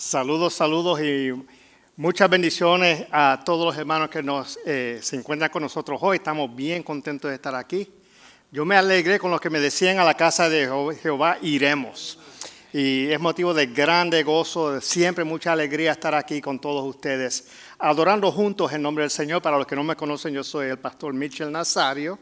Saludos, saludos y muchas bendiciones a todos los hermanos que se encuentran con nosotros hoy. Estamos bien contentos de estar aquí. Yo me alegré con los que me decían a la casa de Jehová iremos. Y es motivo de grande gozo, de siempre mucha alegría estar aquí con todos ustedes, adorando juntos en nombre del Señor. Para los que no me conocen, yo soy el pastor Mitchell Nazario,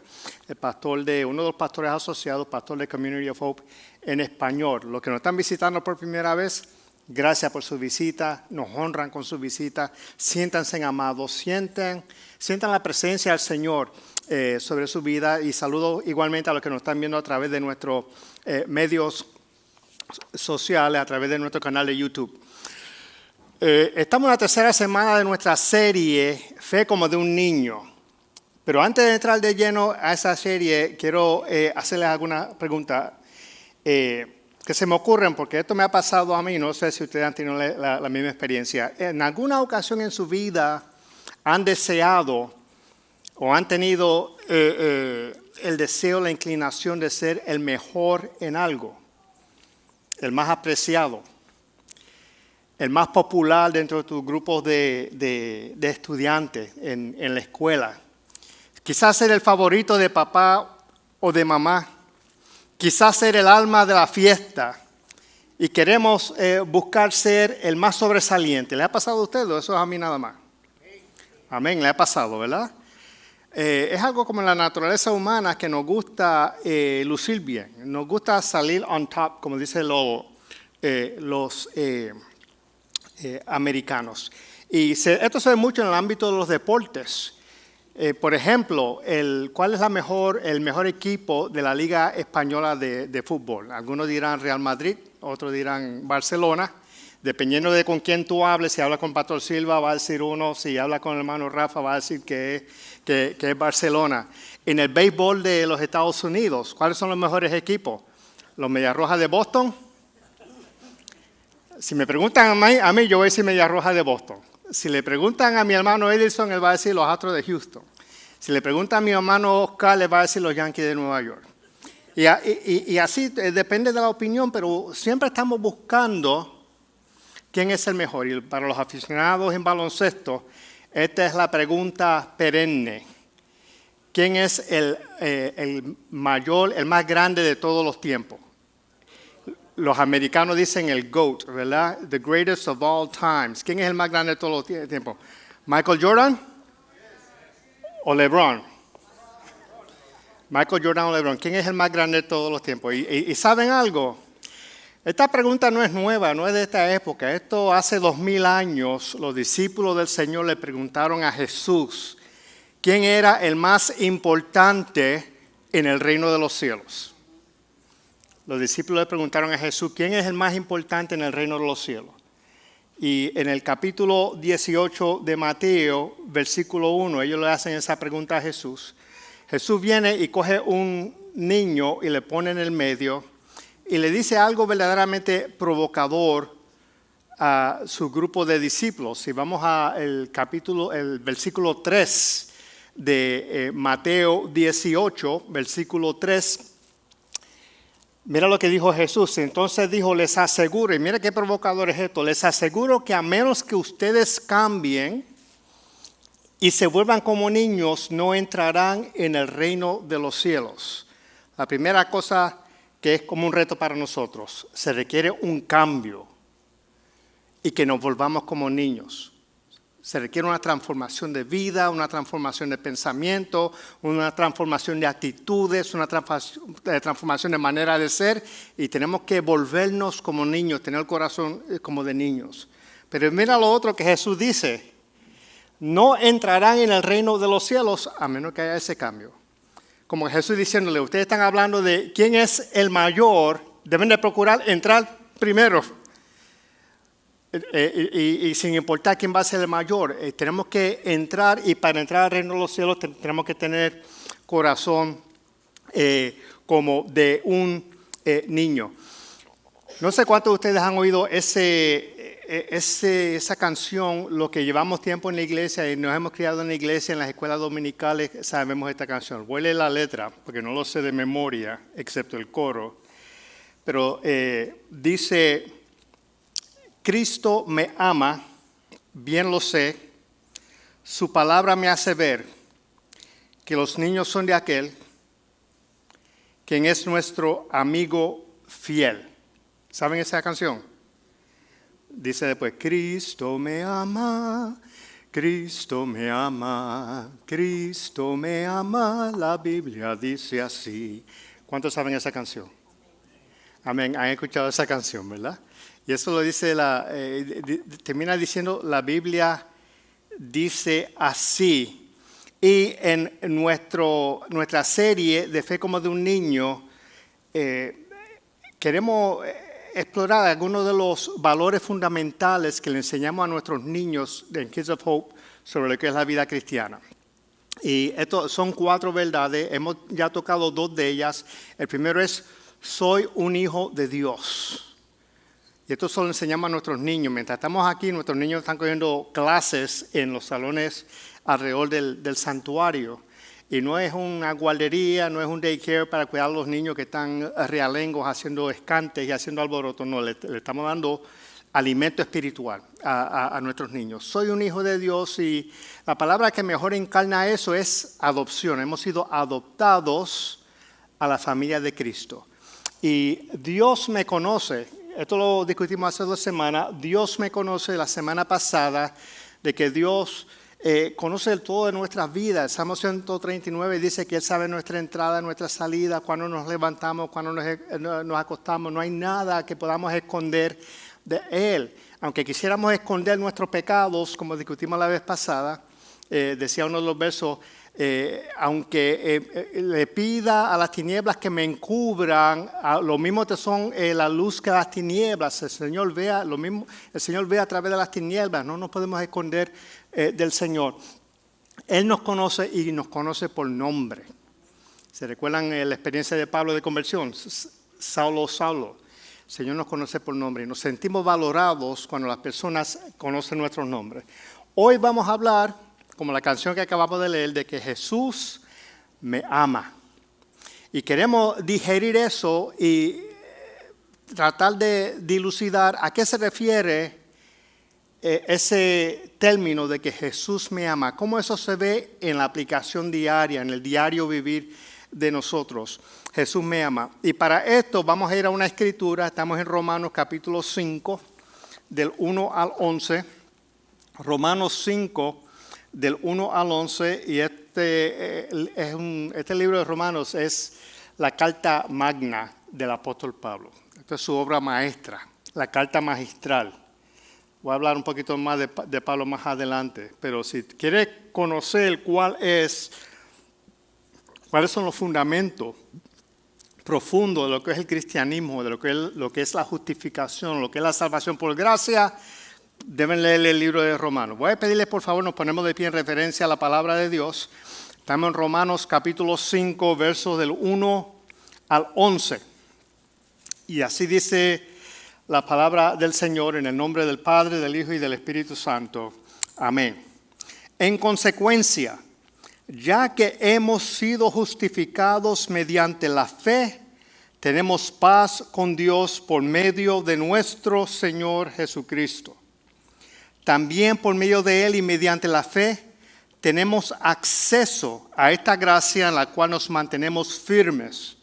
el pastor de uno de los pastores asociados, pastor de Community of Hope en español. Los que nos están visitando por primera vez, gracias por su visita, nos honran con su visita, siéntanse amados, sientan la presencia del Señor sobre su vida, y saludo igualmente a los que nos están viendo a través de nuestros medios sociales, a través de nuestro canal de YouTube. Estamos en la tercera semana de nuestra serie Fe como de un niño, pero antes de entrar de lleno a esa serie, quiero hacerles algunas preguntas que se me ocurren, porque esto me ha pasado a mí, no sé si ustedes han tenido la misma experiencia. ¿En alguna ocasión en su vida han deseado o han tenido el deseo, la inclinación de ser el mejor en algo? El más apreciado, el más popular dentro de tus grupos de estudiantes en la escuela. Quizás ser el favorito de papá o de mamá. Quizás ser el alma de la fiesta. Y queremos buscar ser el más sobresaliente. ¿Le ha pasado a usted o eso es a mí nada más? Amén, le ha pasado, ¿verdad? Es algo como en la naturaleza humana que nos gusta lucir bien. Nos gusta salir on top, como dicen los americanos. Y esto se ve mucho en el ámbito de los deportes. Por ejemplo, ¿cuál es el mejor equipo de la Liga Española de fútbol? Algunos dirán Real Madrid, otros dirán Barcelona. Dependiendo de con quién tú hables, si hablas con Pastor Silva va a decir uno, si hablas con el hermano Rafa va a decir que es Barcelona. En el béisbol de los Estados Unidos, ¿cuáles son los mejores equipos? ¿Los Medias Rojas de Boston? Si me preguntan a mí, yo voy a decir Medias Rojas de Boston. Si le preguntan a mi hermano Edison, él va a decir los Astros de Houston. Si le preguntan a mi hermano Oscar, le va a decir los Yankees de Nueva York. Y así depende de la opinión, pero siempre estamos buscando quién es el mejor. Y para los aficionados en baloncesto, esta es la pregunta perenne. ¿Quién es el mayor, el más grande de todos los tiempos? Los americanos dicen el GOAT, ¿verdad? The greatest of all times. ¿Quién es el más grande de todos los tiempos? ¿Michael Jordan o LeBron? Michael Jordan o LeBron. ¿Quién es el más grande de todos los tiempos? ¿Y saben algo? Esta pregunta no es nueva, no es de esta época. Esto hace 2000 años, los discípulos del Señor le preguntaron a Jesús quién era el más importante en el reino de los cielos. Los discípulos le preguntaron a Jesús quién es el más importante en el reino de los cielos. Y en el capítulo 18 de Mateo, versículo 1, ellos le hacen esa pregunta a Jesús. Jesús viene y coge un niño y le pone en el medio y le dice algo verdaderamente provocador a su grupo de discípulos. Si vamos al el versículo 3 de Mateo 18, versículo 3, mira lo que dijo Jesús. Entonces dijo, les aseguro, y mira qué provocador es esto, les aseguro que a menos que ustedes cambien y se vuelvan como niños, no entrarán en el reino de los cielos. La primera cosa que es como un reto para nosotros, se requiere un cambio y que nos volvamos como niños. Se requiere una transformación de vida, una transformación de pensamiento, una transformación de actitudes, una transformación de manera de ser, y tenemos que volvernos como niños, tener el corazón como de niños. Pero mira lo otro que Jesús dice, no entrarán en el reino de los cielos a menos que haya ese cambio. Como Jesús diciéndole, ustedes están hablando de quién es el mayor, deben de procurar entrar primero. Y sin importar quién va a ser el mayor, tenemos que entrar, y para entrar al reino de los cielos tenemos que tener corazón como de un niño. No sé cuántos de ustedes han oído esa canción, lo que llevamos tiempo en la iglesia y nos hemos criado en la iglesia, en las escuelas dominicales, sabemos esta canción. Voy a leer la letra, porque no lo sé de memoria, excepto el coro. Pero dice, Cristo me ama, bien lo sé. Su palabra me hace ver que los niños son de aquel quien es nuestro amigo fiel. ¿Saben esa canción? Dice después, Cristo me ama, Cristo me ama, Cristo me ama, la Biblia dice así. ¿Cuántos saben esa canción? Amén, han escuchado esa canción, ¿verdad? Y eso lo dice, termina diciendo, la Biblia dice así. Y en nuestra serie de Fe como de un niño, queremos explorar algunos de los valores fundamentales que le enseñamos a nuestros niños en Kids of Hope sobre lo que es la vida cristiana. Y estos son 4 verdades, hemos ya tocado 2 de ellas. El primero es, soy un hijo de Dios. Y esto solo enseñamos a nuestros niños. Mientras estamos aquí, nuestros niños están cogiendo clases en los salones alrededor del santuario. Y no es una guardería, no es un daycare para cuidar a los niños que están realengos haciendo escantes y haciendo alboroto. No, le estamos dando alimento espiritual a nuestros niños. Soy un hijo de Dios y la palabra que mejor encarna eso es adopción. Hemos sido adoptados a la familia de Cristo. Y Dios me conoce. Esto lo discutimos hace 2 semanas. Dios me conoce la semana pasada de que Dios conoce el todo de nuestras vidas. El Salmo 139 dice que Él sabe nuestra entrada, nuestra salida, cuando nos levantamos, cuando nos acostamos. No hay nada que podamos esconder de Él. Aunque quisiéramos esconder nuestros pecados, como discutimos la vez pasada, decía uno de los versos, aunque le pida a las tinieblas que me encubran, lo mismo te son la luz que las tinieblas. El Señor vea lo mismo, el Señor ve a través de las tinieblas. No nos podemos esconder del Señor. Él nos conoce y nos conoce por nombre. ¿Se recuerdan la experiencia de Pablo de conversión? Saulo, Saulo. El Señor nos conoce por nombre y nos sentimos valorados cuando las personas conocen nuestros nombres. Hoy vamos a hablar, como la canción que acabamos de leer, de que Jesús me ama. Y queremos digerir eso y tratar de dilucidar a qué se refiere ese término de que Jesús me ama. Cómo eso se ve en la aplicación diaria, en el diario vivir de nosotros. Jesús me ama. Y para esto vamos a ir a una escritura. Estamos en Romanos capítulo 5, del 1 al 11. Romanos 5, del 1 al 11, y este libro de Romanos es la carta magna del apóstol Pablo. Esta es su obra maestra, la carta magistral. Voy a hablar un poquito más de Pablo más adelante, pero si quieres conocer cuáles son los fundamentos profundos de lo que es el cristianismo, de lo que es la justificación, lo que es la salvación por gracia, deben leer el libro de Romanos. Voy a pedirles, por favor, nos ponemos de pie en referencia a la palabra de Dios. Estamos en Romanos capítulo 5, versos del 1 al 11. Y así dice la palabra del Señor en el nombre del Padre, del Hijo y del Espíritu Santo. Amén. En consecuencia, ya que hemos sido justificados mediante la fe, tenemos paz con Dios por medio de nuestro Señor Jesucristo. También por medio de Él y mediante la fe tenemos acceso a esta gracia en la cual nos mantenemos firmes.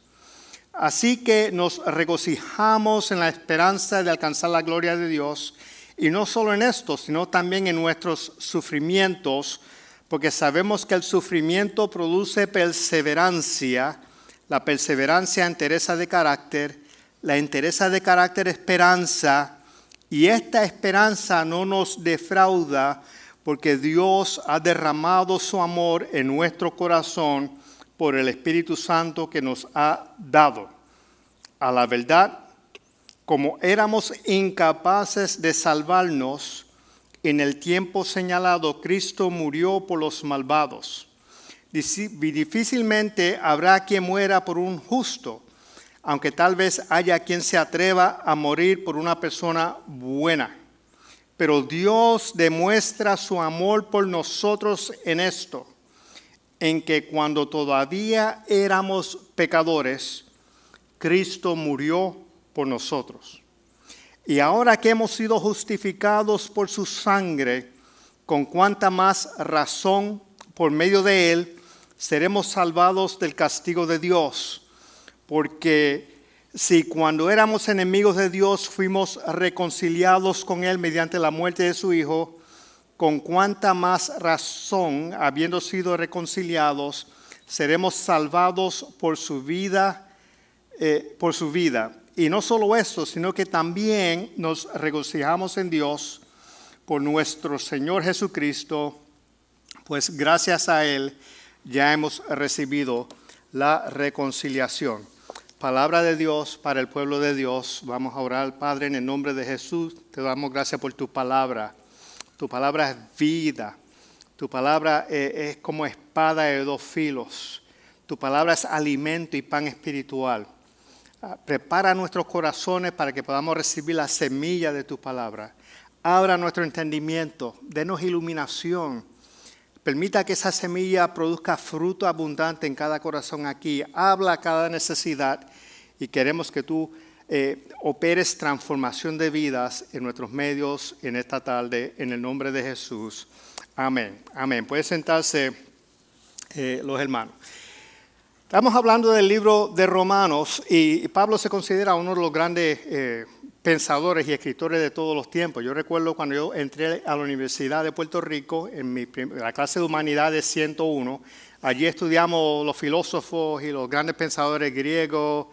Así que nos regocijamos en la esperanza de alcanzar la gloria de Dios, y no solo en esto, sino también en nuestros sufrimientos, porque sabemos que el sufrimiento produce perseverancia, la perseverancia entereza de carácter, la entereza de carácter esperanza, y esta esperanza no nos defrauda porque Dios ha derramado su amor en nuestro corazón por el Espíritu Santo que nos ha dado. A la verdad, como éramos incapaces de salvarnos, en el tiempo señalado Cristo murió por los malvados. Difícilmente habrá quien muera por un justo, aunque tal vez haya quien se atreva a morir por una persona buena. Pero Dios demuestra su amor por nosotros en esto, en que cuando todavía éramos pecadores, Cristo murió por nosotros. Y ahora que hemos sido justificados por su sangre, con cuánta más razón por medio de él seremos salvados del castigo de Dios. Porque si cuando éramos enemigos de Dios fuimos reconciliados con él mediante la muerte de su Hijo, con cuánta más razón, habiendo sido reconciliados, seremos salvados por su vida. Y no solo eso, sino que también nos regocijamos en Dios por nuestro Señor Jesucristo, pues gracias a Él ya hemos recibido la reconciliación. Palabra de Dios para el pueblo de Dios. Vamos a orar, Padre, en el nombre de Jesús. Te damos gracias por tu palabra. Tu palabra es vida. Tu palabra es como espada de dos filos. Tu palabra es alimento y pan espiritual. Prepara nuestros corazones para que podamos recibir la semilla de tu palabra. Abra nuestro entendimiento, denos iluminación. Permita que esa semilla produzca fruto abundante en cada corazón aquí. Habla cada necesidad y queremos que tú operes transformación de vidas en nuestros medios en esta tarde, en el nombre de Jesús. Amén. Amén. Pueden sentarse los hermanos. Estamos hablando del libro de Romanos y Pablo se considera uno de los grandes pensadores y escritores de todos los tiempos. Yo recuerdo cuando yo entré a la Universidad de Puerto Rico, en la clase de Humanidades 101, allí estudiamos los filósofos y los grandes pensadores griegos,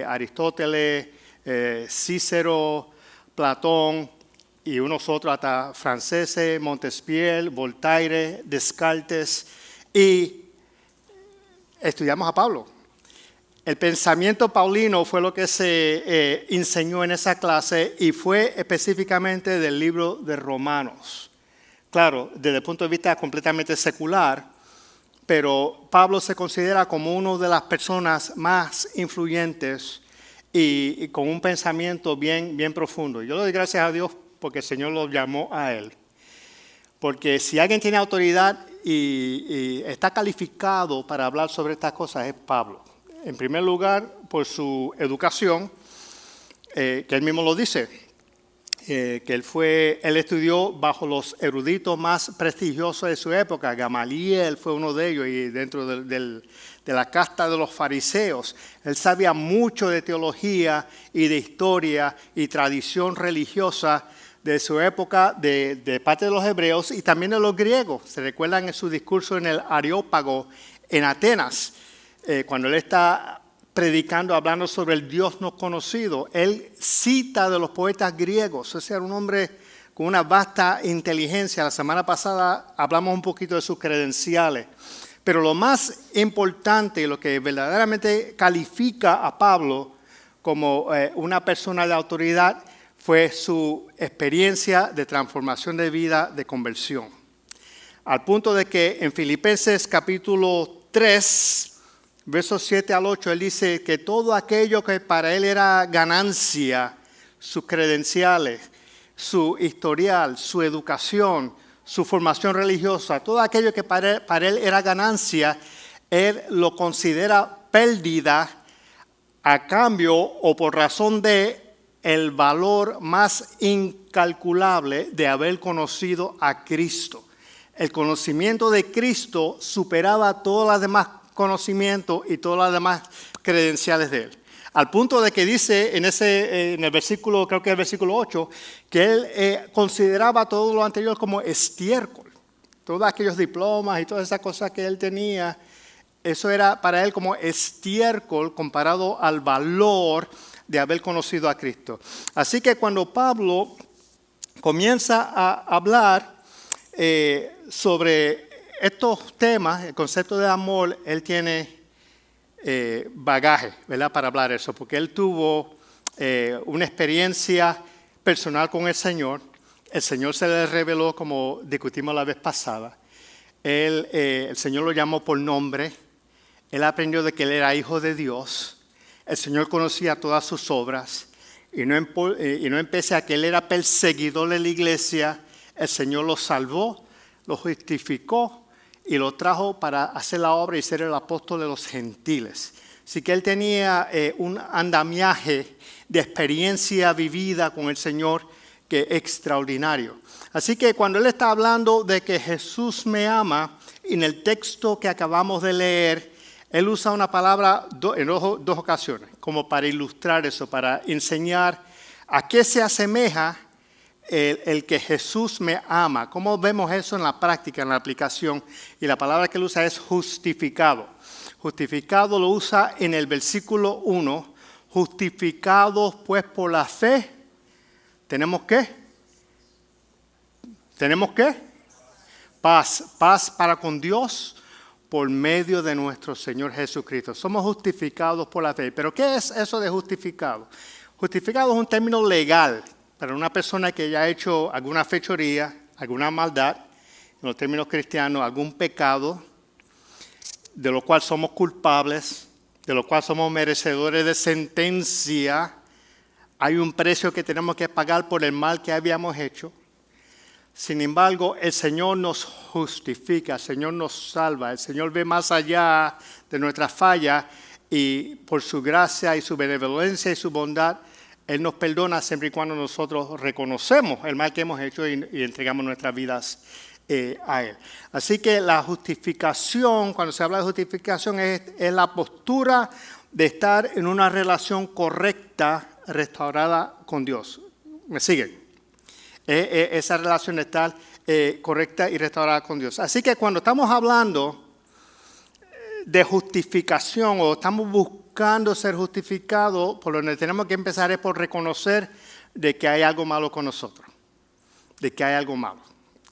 Aristóteles, Cícero, Platón y unos otros hasta franceses, Montesquieu, Voltaire, Descartes, y estudiamos a Pablo. El pensamiento paulino fue lo que se enseñó en esa clase y fue específicamente del libro de Romanos. Claro, desde el punto de vista completamente secular, pero Pablo se considera como una de las personas más influyentes y con un pensamiento bien profundo. Yo le doy gracias a Dios porque el Señor lo llamó a él. Porque si alguien tiene autoridad y está calificado para hablar sobre estas cosas es Pablo. En primer lugar, por su educación, que él mismo lo dice, que él estudió bajo los eruditos más prestigiosos de su época. Gamaliel fue uno de ellos y dentro de la casta de los fariseos. Él sabía mucho de teología y de historia y tradición religiosa de su época, de parte de los hebreos y también de los griegos. Se recuerdan en su discurso en el Areópago en Atenas, cuando él está predicando, hablando sobre el Dios no conocido. Él cita de los poetas griegos. Ese era un hombre con una vasta inteligencia. La semana pasada hablamos un poquito de sus credenciales. Pero lo más importante, lo que verdaderamente califica a Pablo como una persona de autoridad, fue su experiencia de transformación de vida, de conversión. Al punto de que en Filipenses capítulo 3, versos 7 al 8, él dice que todo aquello que para él era ganancia, sus credenciales, su historial, su educación, su formación religiosa, todo aquello que para él era ganancia, él lo considera pérdida a cambio o por razón de el valor más incalculable de haber conocido a Cristo. El conocimiento de Cristo superaba todos los demás conocimientos y todas las demás credenciales de él. Al punto de que dice en el versículo, creo que es el versículo 8, que él consideraba todo lo anterior como estiércol. Todos aquellos diplomas y todas esas cosas que él tenía, eso era para él como estiércol comparado al valor de haber conocido a Cristo. Así que cuando Pablo comienza a hablar sobre estos temas, el concepto de amor, él tiene bagaje, ¿verdad? Para hablar eso, porque él tuvo una experiencia personal con el Señor. El Señor se le reveló, como discutimos la vez pasada. El Señor lo llamó por nombre. Él aprendió de que él era hijo de Dios. El Señor conocía todas sus obras y no empecé a que él era perseguidor de la iglesia. El Señor lo salvó, lo justificó y lo trajo para hacer la obra y ser el apóstol de los gentiles. Así que él tenía un andamiaje de experiencia vivida con el Señor que es extraordinario. Así que cuando él está hablando de que Jesús me ama, en el texto que acabamos de leer, él usa una palabra en dos ocasiones, como para ilustrar eso, para enseñar a qué se asemeja el que Jesús me ama. ¿Cómo vemos eso en la práctica, en la aplicación? Y la palabra que él usa es justificado. Justificado lo usa en el versículo 1. Justificados pues por la fe, ¿tenemos qué? ¿Tenemos qué? Paz. Paz para con Dios por medio de nuestro Señor Jesucristo. Somos justificados por la fe. ¿Pero qué es eso de justificado? Justificado es un término legal para una persona que ya ha hecho alguna fechoría, alguna maldad, en los términos cristianos, algún pecado, de lo cual somos culpables, de lo cual somos merecedores de sentencia. Hay un precio que tenemos que pagar por el mal que habíamos hecho. Sin embargo, el Señor nos justifica, el Señor nos salva, el Señor ve más allá de nuestras fallas y por su gracia y su benevolencia y su bondad, Él nos perdona siempre y cuando nosotros reconocemos el mal que hemos hecho y entregamos nuestras vidas a Él. Así que la justificación, cuando se habla de justificación, es la postura de estar en una relación correcta, restaurada con Dios. ¿Me siguen? Esa relación de estar correcta y restaurada con Dios. Así que cuando estamos hablando de justificación o estamos buscando ser justificados, por donde tenemos que empezar es por reconocer de que hay algo malo con nosotros. De que hay algo malo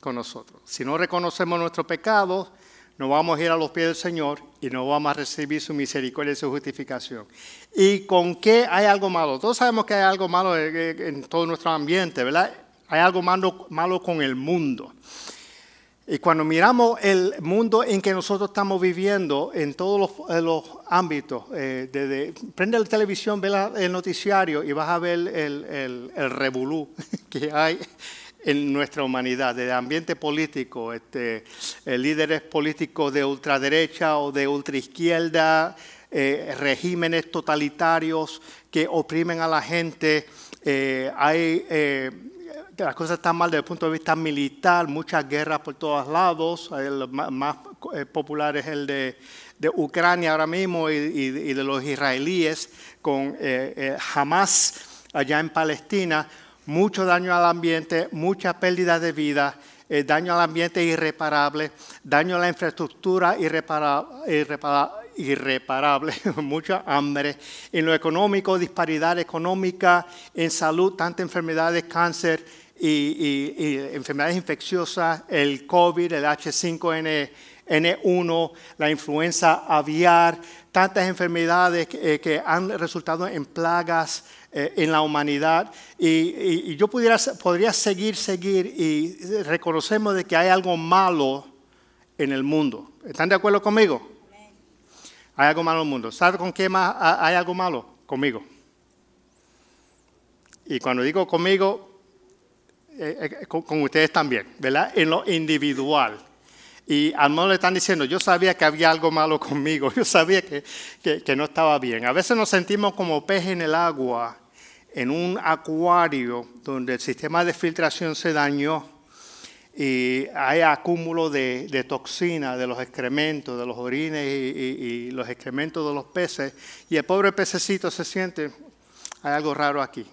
con nosotros. Si no reconocemos nuestro pecado, no vamos a ir a los pies del Señor y no vamos a recibir su misericordia y su justificación. ¿Y con qué hay algo malo? Todos sabemos que hay algo malo en todo nuestro ambiente, ¿verdad? Hay algo malo con el mundo. Y cuando miramos el mundo en que nosotros estamos viviendo, en todos los ámbitos, prende la televisión, ve el noticiario y vas a ver el revolú que hay en nuestra humanidad, del ambiente político, líderes políticos de ultraderecha o de ultraizquierda, regímenes totalitarios que oprimen a la gente, las cosas están mal desde el punto de vista militar, muchas guerras por todos lados. El más popular es el de Ucrania ahora mismo y de los israelíes con Hamas allá en Palestina. Mucho daño al ambiente, mucha pérdida de vida, daño al ambiente irreparable, daño a la infraestructura irreparable, mucha hambre. En lo económico, disparidad económica, en salud, tantas enfermedades, cáncer y enfermedades infecciosas, el COVID, el H5N1, la influenza aviar, tantas enfermedades que han resultado en plagas en la humanidad. Y yo podría seguir y reconocemos de que hay algo malo en el mundo. ¿Están de acuerdo conmigo? Hay algo malo en el mundo. ¿Sabe con qué más hay algo malo? Conmigo. Y cuando digo conmigo, con ustedes también, ¿verdad? En lo individual. Y al menos le están diciendo, yo sabía que había algo malo conmigo, yo sabía que no estaba bien. A veces nos sentimos como peces en el agua, en un acuario donde el sistema de filtración se dañó y hay acúmulo de toxinas, de los excrementos, de los orines y los excrementos de los peces. Y el pobre pececito se siente, hay algo raro aquí,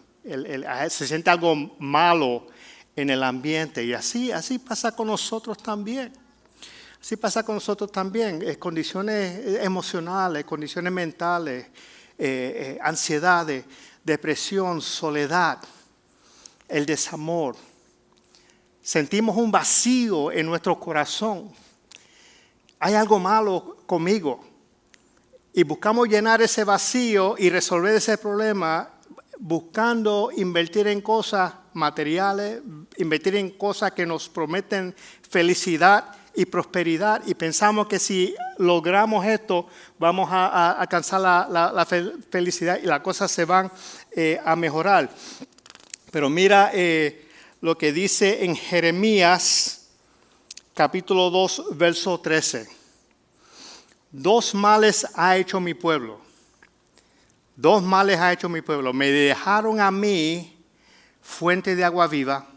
se siente algo malo en el ambiente. Y así pasa con nosotros también. Así pasa con nosotros también, condiciones emocionales, condiciones mentales, ansiedades, depresión, soledad, el desamor. Sentimos un vacío en nuestro corazón. Hay algo malo conmigo. Y buscamos llenar ese vacío y resolver ese problema buscando invertir en cosas materiales, invertir en cosas que nos prometen felicidad y prosperidad, y pensamos que si logramos esto vamos a alcanzar la felicidad y las cosas se van a mejorar. Pero mira lo que dice en Jeremías capítulo 2, verso 13. 2 males ha hecho mi pueblo. Dos males ha hecho mi pueblo. Me dejaron a mí fuente de agua viva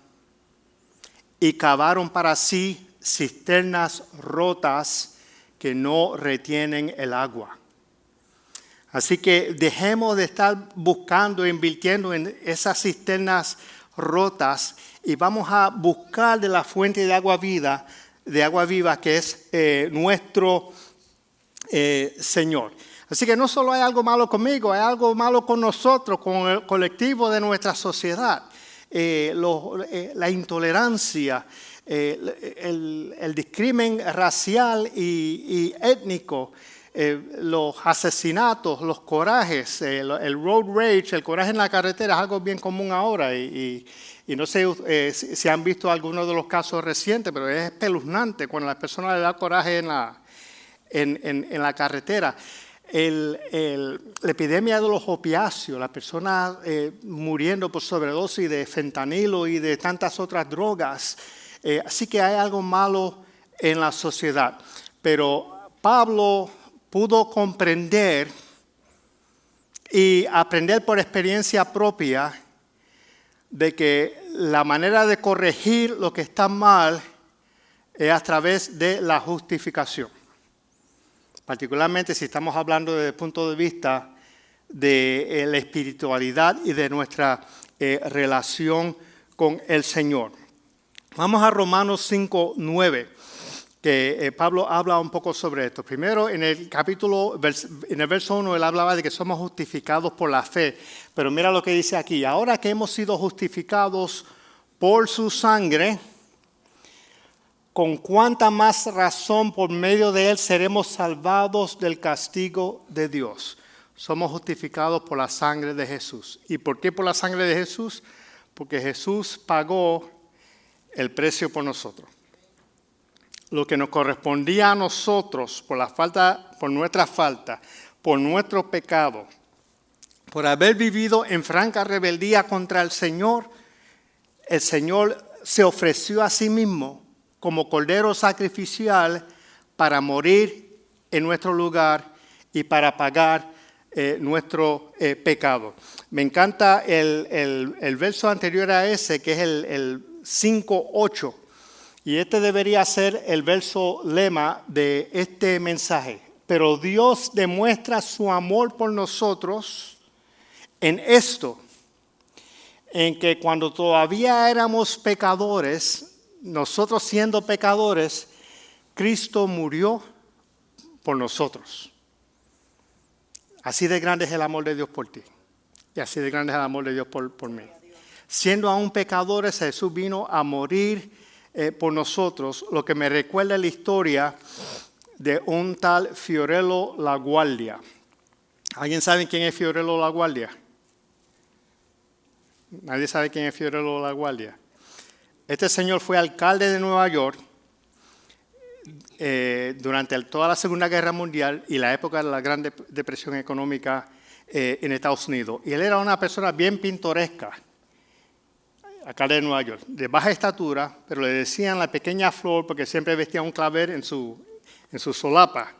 y cavaron para sí cisternas rotas que no retienen el agua. Así que dejemos de estar buscando e invirtiendo en esas cisternas rotas y vamos a buscar de la fuente de agua viva que es nuestro Señor. Así que no solo hay algo malo conmigo, hay algo malo con nosotros, con el colectivo de nuestra sociedad. La intolerancia, el discrimen racial y étnico, los asesinatos, los corajes, el road rage, el coraje en la carretera es algo bien común ahora y no sé si han visto algunos de los casos recientes, pero es espeluznante cuando a la persona le da coraje en la carretera. La epidemia de los opiáceos, las personas muriendo por sobredosis de fentanilo y de tantas otras drogas. Así que hay algo malo en la sociedad. Pero Pablo pudo comprender y aprender por experiencia propia de que la manera de corregir lo que está mal es a través de la justificación. Particularmente si estamos hablando desde el punto de vista de la espiritualidad y de nuestra relación con el Señor. Vamos a Romanos 5:9, que Pablo habla un poco sobre esto. Primero, en el verso 1, él hablaba de que somos justificados por la fe. Pero mira lo que dice aquí. Ahora que hemos sido justificados por su sangre, con cuánta más razón por medio de él seremos salvados del castigo de Dios. Somos justificados por la sangre de Jesús. ¿Y por qué por la sangre de Jesús? Porque Jesús pagó el precio por nosotros. Lo que nos correspondía a nosotros por nuestra falta, por nuestro pecado, por haber vivido en franca rebeldía contra el Señor se ofreció a sí mismo como cordero sacrificial para morir en nuestro lugar y para pagar nuestro pecado. Me encanta el verso anterior a ese, que es el 5:8. Y este debería ser el verso lema de este mensaje. Pero Dios demuestra su amor por nosotros en esto, en que cuando todavía éramos pecadores, nosotros siendo pecadores, Cristo murió por nosotros. Así de grande es el amor de Dios por ti. Y así de grande es el amor de Dios por mí. Siendo aún pecadores, Jesús vino a morir por nosotros, lo que me recuerda la historia de un tal Fiorello La Guardia. ¿Alguien sabe quién es Fiorello La Guardia? ¿Nadie sabe quién es Fiorello La Guardia? Este señor fue alcalde de Nueva York durante toda la Segunda Guerra Mundial y la época de la Gran Depresión Económica en Estados Unidos. Y él era una persona bien pintoresca, alcalde de Nueva York, de baja estatura, pero le decían la pequeña flor porque siempre vestía un clavel en su solapa,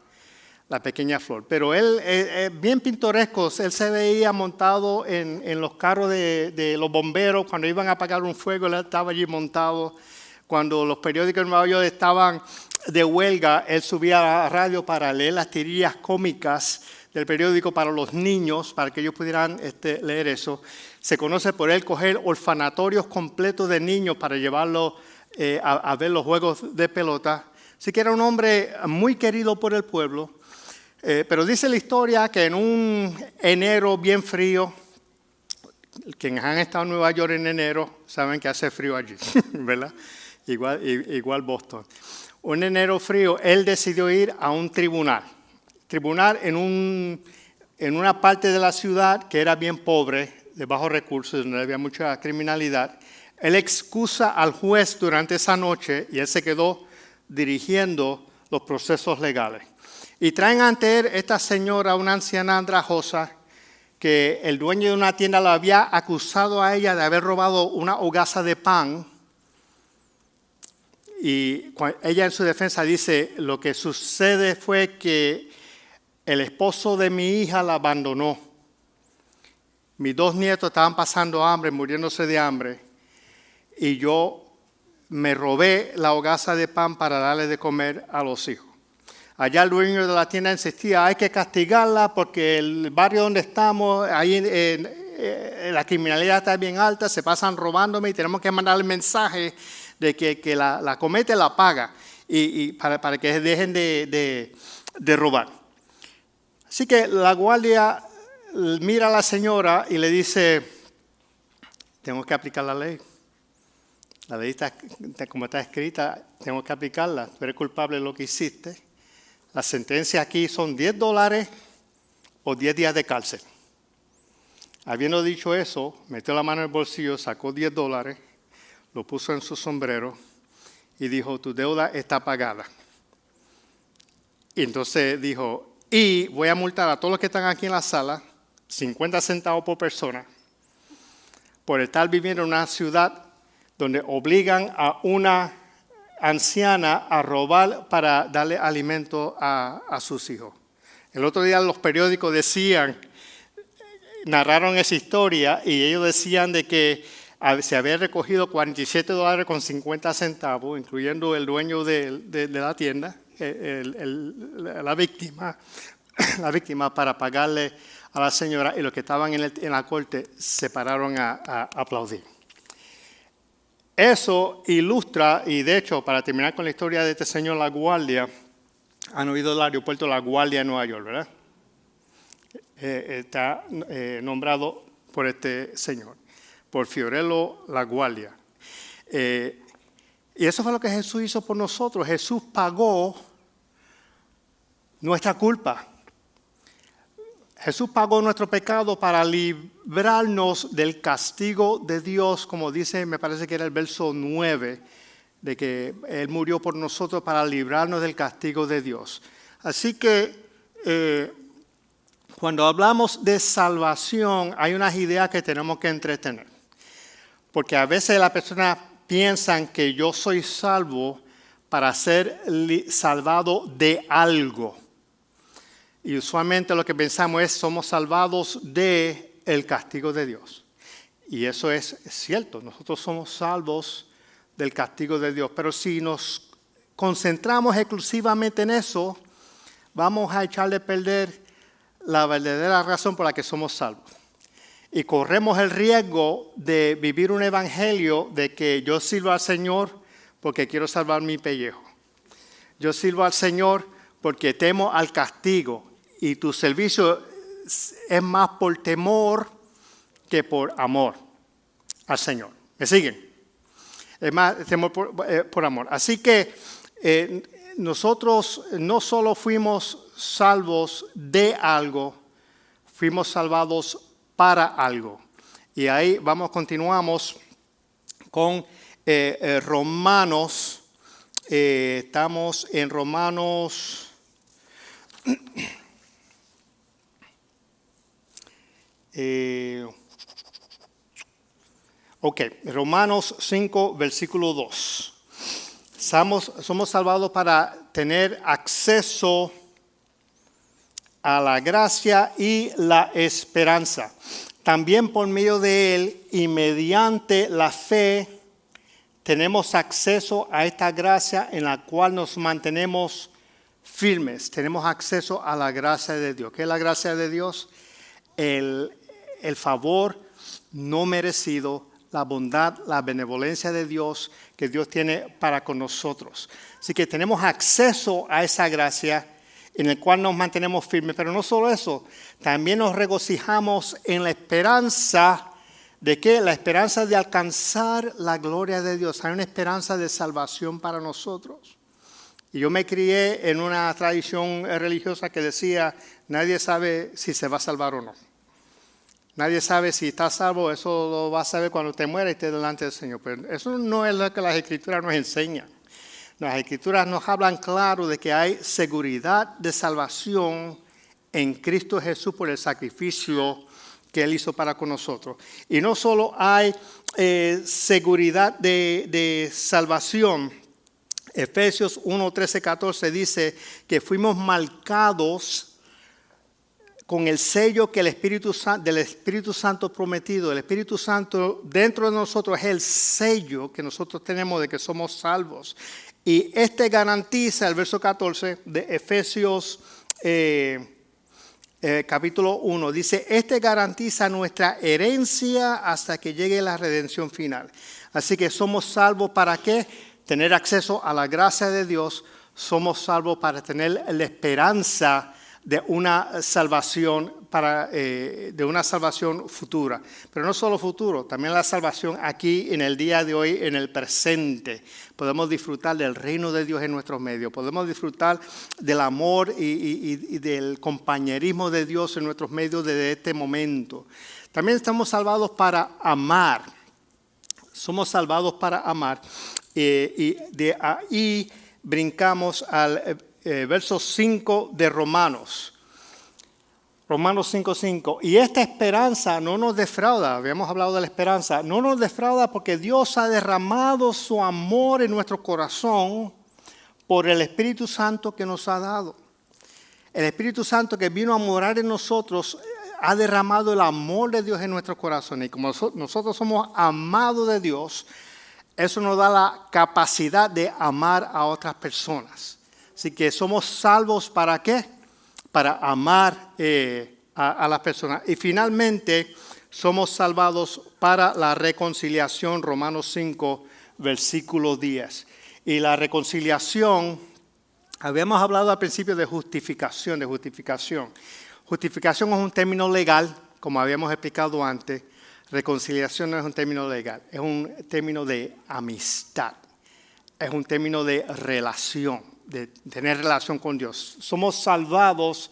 la pequeña flor. Pero él, bien pintoresco, él se veía montado en los carros de los bomberos. Cuando iban a apagar un fuego, él estaba allí montado. Cuando los periódicos en Nueva York estaban de huelga, él subía a la radio para leer las tirillas cómicas del periódico para los niños, para que ellos pudieran leer eso. Se conoce por él coger orfanatorios completos de niños para llevarlos a ver los juegos de pelota. Así que era un hombre muy querido por el pueblo. Pero dice la historia que en un enero bien frío, quienes han estado en Nueva York en enero saben que hace frío allí, ¿verdad? Igual Boston. Un enero frío, él decidió ir a un tribunal. Tribunal en una parte de la ciudad que era bien pobre, de bajos recursos, donde había mucha criminalidad. Él excusa al juez durante esa noche y él se quedó dirigiendo los procesos legales. Y traen ante él esta señora, una anciana andrajosa, que el dueño de una tienda la había acusado a ella de haber robado una hogaza de pan. Y ella en su defensa dice, lo que sucede fue que el esposo de mi hija la abandonó Mis 2 nietos estaban pasando hambre, muriéndose de hambre, y yo me robé la hogaza de pan para darle de comer a los hijos. Allá el dueño de la tienda insistía, hay que castigarla porque el barrio donde estamos, ahí la criminalidad está bien alta, se pasan robándome y tenemos que mandarle mensaje de que la comete, la paga, y para que dejen de robar. Así que la guardia mira a la señora y le dice, tengo que aplicar la ley. La ley está como está escrita, tengo que aplicarla. Tú eres culpable de lo que hiciste. La sentencia aquí son $10 o 10 días de cárcel. Habiendo dicho eso, metió la mano en el bolsillo, sacó $10, lo puso en su sombrero y dijo, tu deuda está pagada. Y entonces dijo, y voy a multar a todos los que están aquí en la sala, 50 centavos por persona, por estar viviendo en una ciudad donde obligan a una anciana a robar para darle alimento a sus hijos. El otro día los periódicos narraron esa historia y ellos decían de que se había recogido $47 con 50 centavos, incluyendo el dueño de la tienda, la víctima, para pagarle a la señora, y los que estaban en la corte se pararon a aplaudir. Eso ilustra, y de hecho, para terminar con la historia de este señor La Guardia, han oído del aeropuerto La Guardia en Nueva York, ¿verdad? Está nombrado por este señor, por Fiorello La Guardia. Y eso fue lo que Jesús hizo por nosotros. Jesús pagó nuestra culpa. Jesús pagó nuestro pecado para librarnos del castigo de Dios, como dice, me parece que era el verso 9, de que Él murió por nosotros para librarnos del castigo de Dios. Así que cuando hablamos de salvación, hay unas ideas que tenemos que entretener. Porque a veces las personas piensan que yo soy salvo para ser salvado de algo. Y usualmente lo que pensamos es somos salvados del castigo de Dios. Y eso es cierto, nosotros somos salvos del castigo de Dios. Pero si nos concentramos exclusivamente en eso, vamos a echarle a perder la verdadera razón por la que somos salvos. Y corremos el riesgo de vivir un evangelio de que yo sirvo al Señor porque quiero salvar mi pellejo. Yo sirvo al Señor porque temo al castigo. Y tu servicio es más por temor que por amor al Señor. ¿Me siguen? Es más temor por amor. Así que nosotros no solo fuimos salvos de algo, fuimos salvados para algo. Y ahí continuamos con Romanos. Estamos en Romanos. Romanos 5, versículo 2. Somos salvados para tener acceso a la gracia y la esperanza. También por medio de Él y mediante la fe tenemos acceso a esta gracia en la cual nos mantenemos firmes. Tenemos acceso a la gracia de Dios. ¿Qué es la gracia de Dios? El favor no merecido, la bondad, la benevolencia de Dios que Dios tiene para con nosotros. Así que tenemos acceso a esa gracia en el cual nos mantenemos firmes. Pero no solo eso, también nos regocijamos en la esperanza de que la esperanza de alcanzar la gloria de Dios. Hay una esperanza de salvación para nosotros. Y yo me crié en una tradición religiosa que decía, nadie sabe si se va a salvar o no. Nadie sabe si está salvo, eso lo va a saber cuando te muera y esté delante del Señor. Pero eso no es lo que las Escrituras nos enseñan. Las Escrituras nos hablan claro de que hay seguridad de salvación en Cristo Jesús por el sacrificio que Él hizo para con nosotros. Y no solo hay seguridad de salvación. Efesios 1, 13, 14 dice que fuimos marcados con el sello que del Espíritu Santo prometido. El Espíritu Santo dentro de nosotros es el sello que nosotros tenemos de que somos salvos. Y garantiza, el verso 14 de Efesios capítulo 1, dice, garantiza nuestra herencia hasta que llegue la redención final. Así que somos salvos ¿para qué? Tener acceso a la gracia de Dios. Somos salvos para tener la esperanza de una salvación de una salvación futura, pero no solo futuro, también la salvación aquí en el día de hoy, en el presente. Podemos disfrutar del reino de Dios en nuestros medios, podemos disfrutar del amor y del compañerismo de Dios en nuestros medios desde este momento. También estamos salvados para amar. Somos salvados para amar y de ahí brincamos al verso 5 de Romanos. Romanos 5:5. Y esta esperanza no nos defrauda. Habíamos hablado de la esperanza. No nos defrauda porque Dios ha derramado su amor en nuestro corazón por el Espíritu Santo que nos ha dado. El Espíritu Santo que vino a morar en nosotros ha derramado el amor de Dios en nuestro corazón. Y como nosotros somos amados de Dios, eso nos da la capacidad de amar a otras personas. Así que somos salvos ¿para qué? Para amar a las personas. Y finalmente somos salvados para la reconciliación, Romanos 5, versículo 10. Y la reconciliación, habíamos hablado al principio de justificación. Justificación es un término legal, como habíamos explicado antes. Reconciliación no es un término legal, es un término de amistad. Es un término de relación, de tener relación con Dios. Somos salvados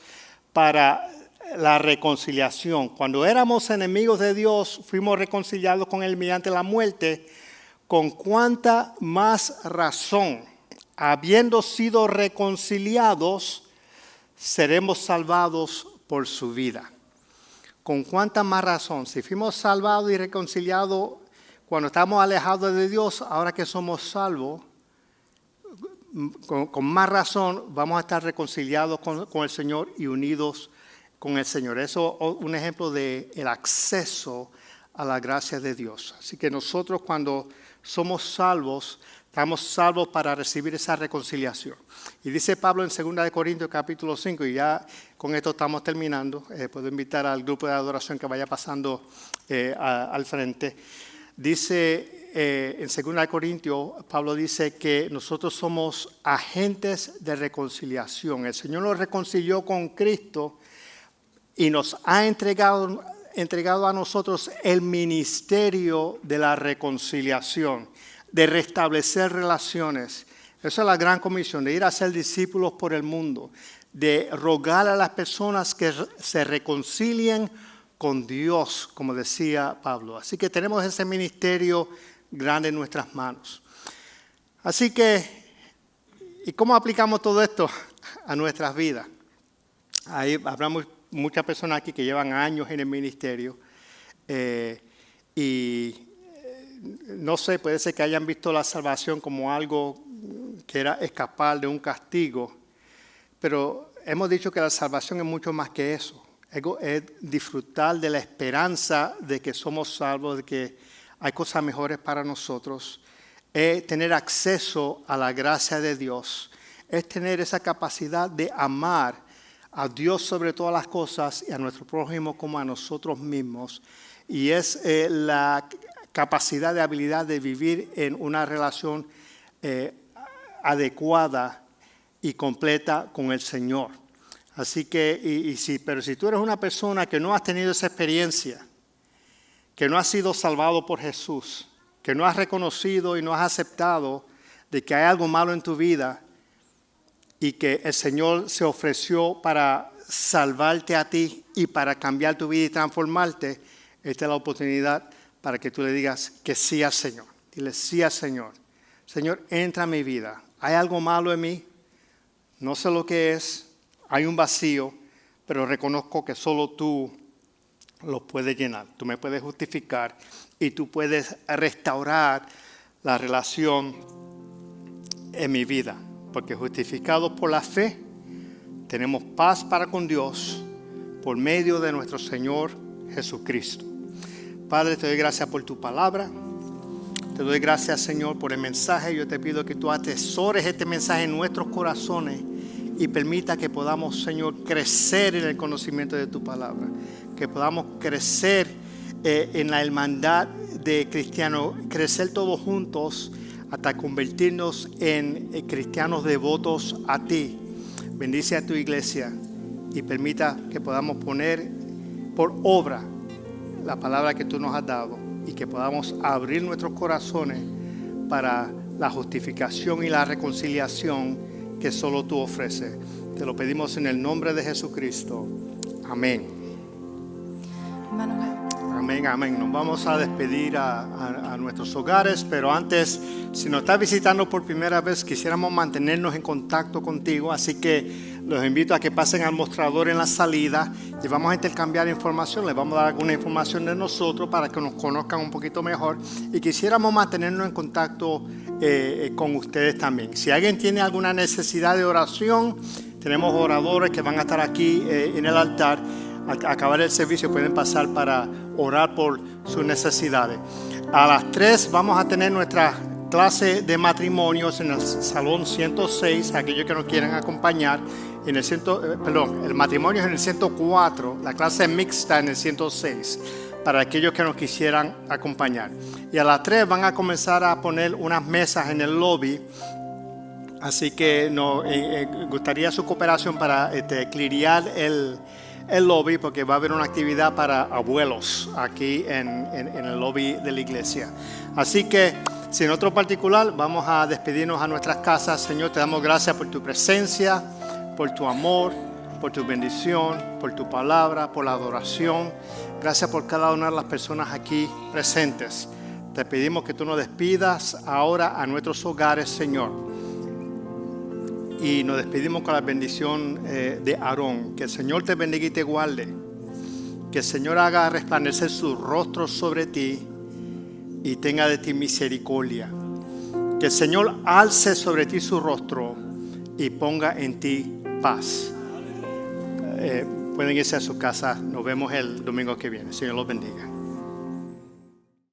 para la reconciliación. Cuando éramos enemigos de Dios, fuimos reconciliados con Él mediante la muerte. Con cuánta más razón, habiendo sido reconciliados, seremos salvados por su vida. Con cuánta más razón, si fuimos salvados y reconciliados cuando estamos alejados de Dios, ahora que somos salvos, con más razón vamos a estar reconciliados con el Señor y unidos con el Señor. Eso es un ejemplo del acceso a la gracia de Dios. Así que nosotros cuando somos salvos, estamos salvos para recibir esa reconciliación. Y dice Pablo en 2 Corintios capítulo 5, y ya con esto estamos terminando. Puedo invitar al grupo de adoración que vaya pasando al frente. Dice en 2 Corintios, Pablo dice que nosotros somos agentes de reconciliación. El Señor nos reconcilió con Cristo y nos ha entregado a nosotros el ministerio de la reconciliación, de restablecer relaciones. Esa es la gran comisión, de ir a ser discípulos por el mundo, de rogar a las personas que se reconcilien con Dios, como decía Pablo. Así que tenemos ese ministerio grande en nuestras manos. Así que, ¿y cómo aplicamos todo esto a nuestras vidas? Ahí habrá muchas personas aquí que llevan años en el ministerio no sé, puede ser que hayan visto la salvación como algo que era escapar de un castigo, pero hemos dicho que la salvación es mucho más que eso. Es disfrutar de la esperanza de que somos salvos, de que hay cosas mejores para nosotros. Es tener acceso a la gracia de Dios. Es tener esa capacidad de amar a Dios sobre todas las cosas y a nuestro prójimo como a nosotros mismos. Y es la capacidad de habilidad de vivir en una relación adecuada y completa con el Señor. Así que, pero si tú eres una persona que no has tenido esa experiencia, que no has sido salvado por Jesús, que no has reconocido y no has aceptado de que hay algo malo en tu vida y que el Señor se ofreció para salvarte a ti y para cambiar tu vida y transformarte, esta es la oportunidad para que tú le digas que sí al Señor. Dile sí al Señor. Señor, entra en mi vida. ¿Hay algo malo en mí? No sé lo que es. Hay un vacío, pero reconozco que solo tú lo puedes llenar. Tú me puedes justificar y tú puedes restaurar la relación en mi vida. Porque justificados por la fe, tenemos paz para con Dios por medio de nuestro Señor Jesucristo. Padre, te doy gracias por tu palabra. Te doy gracias, Señor, por el mensaje. Yo te pido que tú atesores este mensaje en nuestros corazones y permita que podamos, Señor, crecer en el conocimiento de tu palabra. Que podamos crecer en la hermandad de cristianos, crecer todos juntos hasta convertirnos en cristianos devotos a ti. Bendice a tu iglesia y permita que podamos poner por obra la palabra que tú nos has dado y que podamos abrir nuestros corazones para la justificación y la reconciliación que solo tú ofreces. Te lo pedimos en el nombre de Jesucristo. Amén. Amén, amén. Nos vamos a despedir a nuestros hogares, pero antes, si nos estás visitando por primera vez, quisiéramos mantenernos en contacto contigo, así que los invito a que pasen al mostrador en la salida y vamos a intercambiar información. Les vamos a dar alguna información de nosotros para que nos conozcan un poquito mejor y quisiéramos mantenernos en contacto con ustedes también. Si alguien tiene alguna necesidad de oración, tenemos oradores que van a estar aquí en el altar. Al acabar el servicio pueden pasar para orar por sus necesidades. A las 3 vamos a tener nuestra clase de matrimonios en el salón 106, aquellos que nos quieran acompañar. En el el matrimonio es en el 104, la clase mixta en el 106, para aquellos que nos quisieran acompañar. Y a las 3 van a comenzar a poner unas mesas en el lobby. Así que nos gustaría su cooperación para clirear el lobby, porque va a haber una actividad para abuelos aquí en el lobby de la iglesia. Así que, sin otro particular, vamos a despedirnos a nuestras casas. Señor, te damos gracias por tu presencia, por tu amor, por tu bendición, por tu palabra, por la adoración. Gracias por cada una de las personas aquí presentes. Te pedimos que tú nos despidas ahora a nuestros hogares, Señor. Y nos despedimos con la bendición de Aarón. Que el Señor te bendiga y te guarde. Que el Señor haga resplandecer su rostro sobre ti y tenga de ti misericordia. Que el Señor alce sobre ti su rostro y ponga en ti paz. Pueden irse a su casa. Nos vemos el domingo que viene. Señor los bendiga.